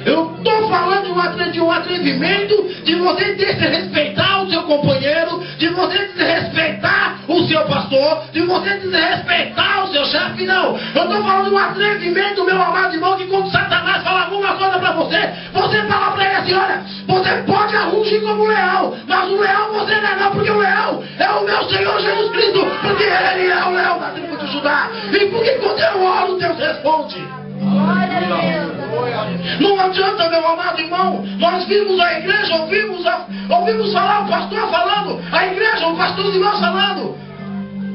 Eu estou falando de um atrevimento, de você desrespeitar o seu companheiro, de você desrespeitar o seu pastor, de você desrespeitar o seu chefe. Não, eu estou falando de um atrevimento, meu amado irmão, que quando Satanás fala alguma coisa para você, você fala para ele assim: olha, você pode rugir como um leão, mas o leão você não é não, porque o leão é o meu Senhor Jesus Cristo, porque ele é o leão da tribo de Judá, e porque quando eu oro, Deus responde. Não adianta, meu amado irmão, nós vimos a igreja, ouvimos falar o pastor falando, a igreja, o pastor, os irmãos falando,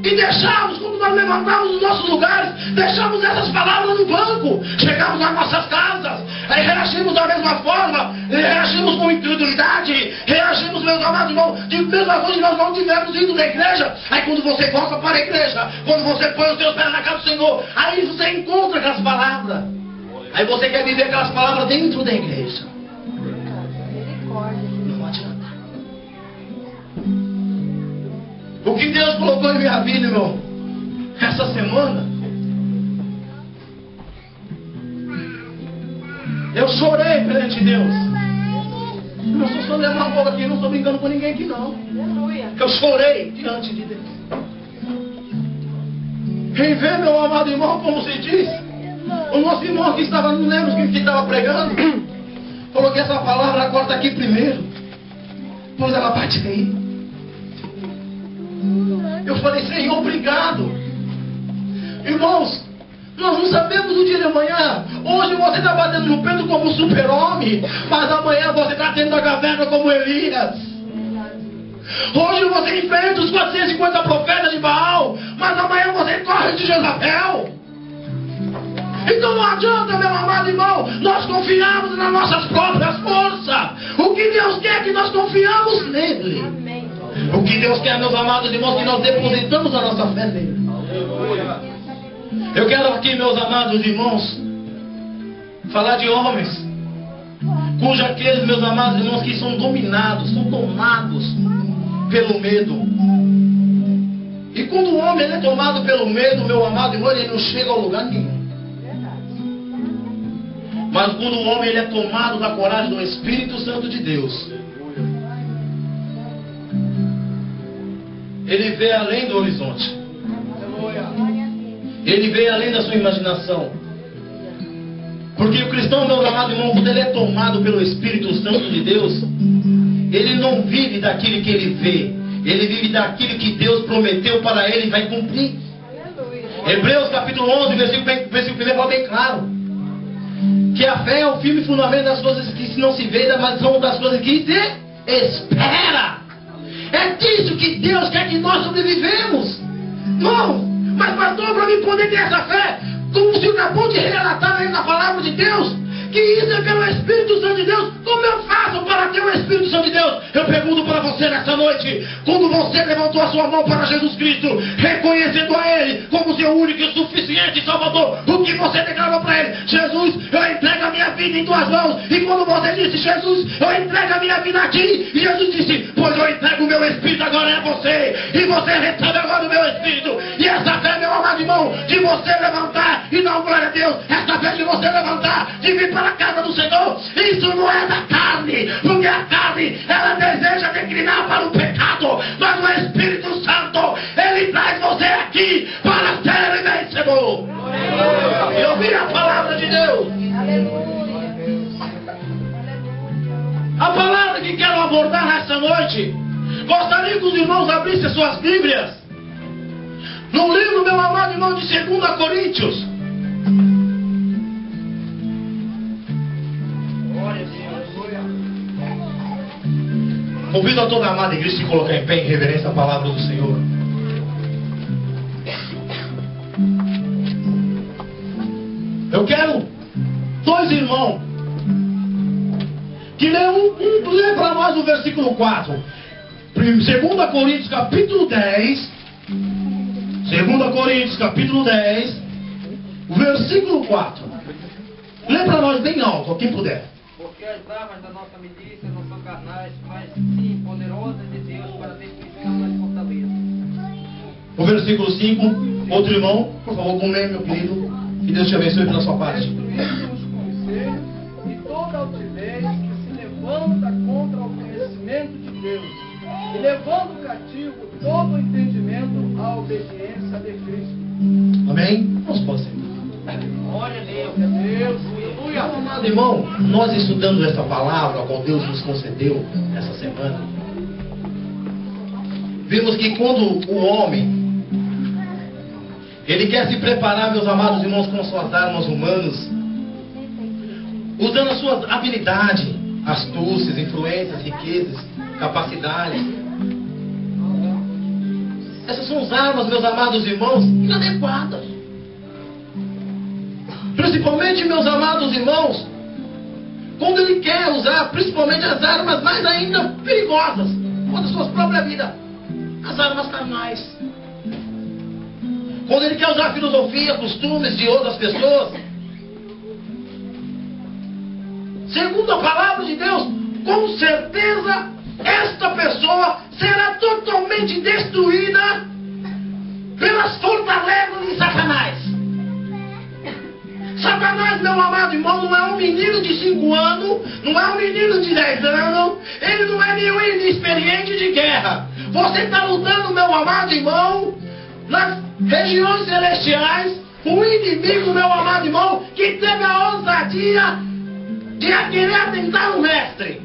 e deixamos, quando nós levantamos os nossos lugares, deixamos essas palavras no banco, chegamos nas nossas casas, aí reagimos da mesma forma, reagimos com incredulidade, reagimos, meus amados irmãos, de mesma coisa que nós não tivemos ido da igreja. Aí quando você volta para a igreja, quando você põe os seus pés na casa do Senhor, aí você encontra aquelas palavras, aí você quer viver aquelas palavras dentro da igreja. Não adianta. O que Deus colocou em minha vida, irmão, essa semana, eu chorei perante Deus. Eu não estou só levando um pouco aqui, não estou brincando com ninguém aqui não. Eu chorei diante de Deus. Quem vê, meu amado irmão, como se diz, o nosso irmão que estava, não lembro quem que estava pregando, coloquei essa palavra, corta aqui primeiro, depois ela bate aí. Eu falei: Senhor, obrigado. Irmãos, nós não sabemos o dia de amanhã. Hoje você está batendo no peito como super-homem, mas amanhã você está dentro da caverna como Elias. Hoje você enfrenta os 450 profetas de Baal, mas amanhã você corre de Jezabel. Então não adianta, meu amado irmão, nós confiarmos nas nossas próprias forças. O que Deus quer é que nós confiamos nele. O que Deus quer, meus amados irmãos, que nós depositamos a nossa fé nele. Eu quero aqui, meus amados irmãos, falar de homens cujos aqueles, meus amados irmãos, que são dominados, são tomados pelo medo. E quando o homem é tomado pelo medo, meu amado irmão, ele não chega a lugar nenhum. Mas quando o homem ele é tomado da coragem do Espírito Santo de Deus, ele vê além do horizonte. Ele vê além da sua imaginação. Porque o cristão, meu amado irmão, quando ele é tomado pelo Espírito Santo de Deus, ele não vive daquilo que ele vê, ele vive daquilo que Deus prometeu para ele e vai cumprir. Hebreus capítulo 11, versículo 1 fala bem claro que a fé é o firme fundamento das coisas que não se vê, mas são das coisas que se espera. É disso que Deus quer que nós sobrevivemos. Não, mas pastor, para mim poder ter essa fé, como se acabou de relatar aí na palavra de Deus, que isso é pelo Espírito Santo de Deus. Como eu faço para ter o Espírito Santo de Deus? Eu pergunto para você nessa noite, quando você levantou a sua mão para Jesus Cristo, reconhecendo a Ele como seu único e suficiente Salvador, o que você declarou para Ele? Jesus, eu entrego a minha vida em tuas mãos. E quando você disse: Jesus, eu entrego a minha vida a ti, e Jesus disse: pois eu entrego o meu Espírito agora a você, e você recebe agora o meu Espírito. E essa fé, meu amado irmão, de você levantar e dar glória a Deus, essa fé de você levantar, de vir para a casa do Senhor, isso não é da carne, porque a carne, ela deseja declinar para o pecado, mas o Espírito Santo, ele traz você aqui para ser vencedor. E ouvir a palavra de Deus. A palavra que quero abordar nessa noite, gostaria que os irmãos abrissem suas Bíblias no livro, meu amado irmão, de 2 Coríntios. Convido a toda a amada igreja a se colocar em pé em reverência à palavra do Senhor. Eu quero dois irmãos que lê para nós o versículo 4. 2 Coríntios capítulo 10. 2 Coríntios capítulo 10, o versículo 4. Lê para nós bem alto, quem puder. Porque as armas da nossa milícia não são carnais, mas sim poderosas de Deus para destruição das fortalezas. O versículo 5, outro irmão, por favor, com meu querido. Que Deus te abençoe pela sua parte. Destruindo os conselhos e toda levando cativo todo o entendimento à obediência de Cristo. Amém? Vamos pode sentar. Glória a Deus. Meu amado irmão, nós estudando essa palavra, qual Deus nos concedeu essa semana, vimos que quando o homem, ele quer se preparar, meus amados irmãos, com suas armas humanas, usando as suas habilidades, astúcias, influências, riquezas, capacidades. Essas são as armas, meus amados irmãos, inadequadas. Principalmente, meus amados irmãos, quando ele quer usar principalmente as armas mais ainda perigosas contra a sua própria vida, as armas carnais. Quando ele quer usar filosofia, costumes de outras pessoas, segundo a palavra de Deus, com certeza esta pessoa será totalmente destruída pelas fortalezas de Satanás. Satanás, meu amado irmão, não é um menino de 5 anos, não é um menino de 10 anos, ele não é nenhum inexperiente de guerra. Você está lutando, meu amado irmão, nas regiões celestiais, com o inimigo, meu amado irmão, que teve a ousadia de querer atentar o mestre.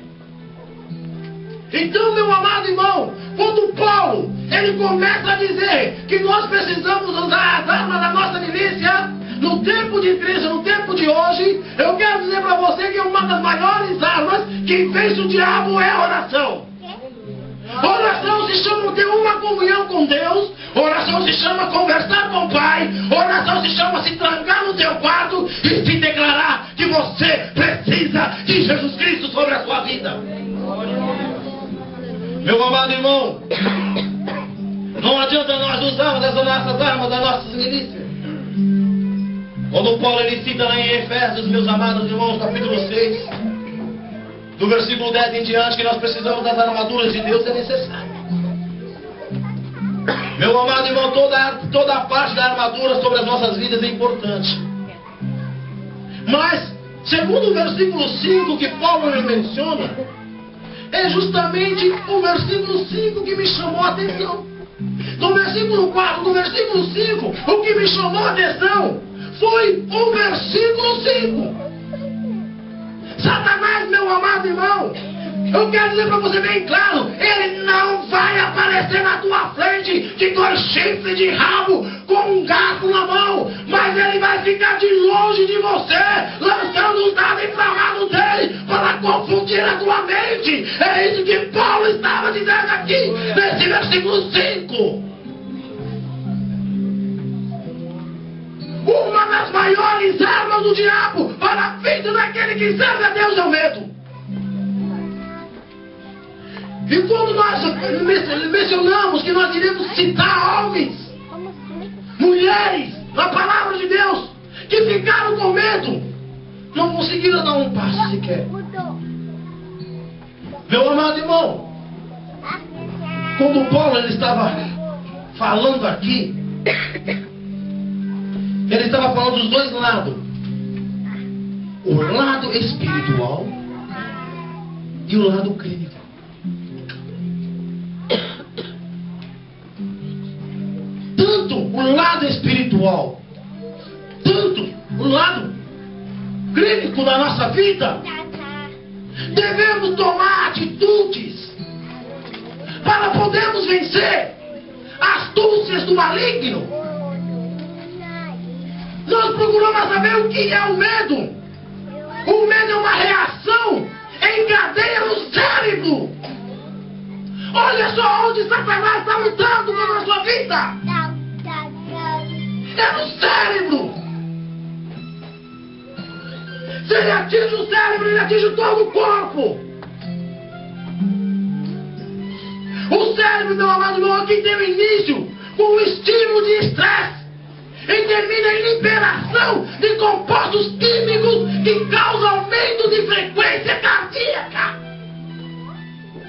Então, meu amado irmão, quando Paulo, ele começa a dizer que nós precisamos usar as armas da nossa milícia, no tempo de Cristo, no tempo de hoje, eu quero dizer para você que uma das maiores armas que vence o diabo é a oração. Oração se chama ter uma comunhão com Deus. Oração se chama conversar com o Pai. Oração se chama se trancar no teu quarto e se declarar que você precisa de Jesus Cristo sobre a sua vida. Meu amado irmão, não adianta nós usarmos as nossas armas, as nossas milícias. Quando Paulo ele cita lá em Efésios, meus amados irmãos, capítulo 6, do versículo 10 em diante, que nós precisamos das armaduras de Deus, é necessário. Meu amado irmão, toda a parte da armadura sobre as nossas vidas é importante. Mas, segundo o versículo 5 que Paulo ele menciona, é justamente o versículo 5 que me chamou a atenção. Do versículo 4, do versículo 5, o que me chamou a atenção foi o versículo 5. Satanás, meu amado irmão, eu quero dizer para você bem claro, ele não vai aparecer na tua frente de 2 chifres de rabo com um gato na mão, mas ele vai ficar de longe de você, lançando os dados inflamados dele para confundir a tua mente. É isso que Paulo estava dizendo aqui, nesse versículo 5. Uma das maiores armas do diabo para a vida daquele que serve a Deus é o medo. E quando nós mencionamos que nós iremos citar homens, mulheres, na palavra de Deus, que ficaram com medo, não conseguiram dar um passo sequer. Meu amado irmão, quando Paulo ele estava falando aqui, ele estava falando dos 2 lados. O lado espiritual e o lado clínico. Tanto o lado espiritual, tanto o lado clínico da nossa vida, devemos tomar atitudes para podermos vencer as astúcias do maligno. Nós procuramos saber o que é o medo. O medo é uma reação em cadeia no cérebro. Olha só onde Satanás está lutando contra a sua vida. É no cérebro. Se ele atinge o cérebro, ele atinge todo o corpo. O cérebro, meu amado irmão, aqui tem o início com o estímulo de estresse. E termina em liberação de compostos químicos que causam aumento de frequência cardíaca.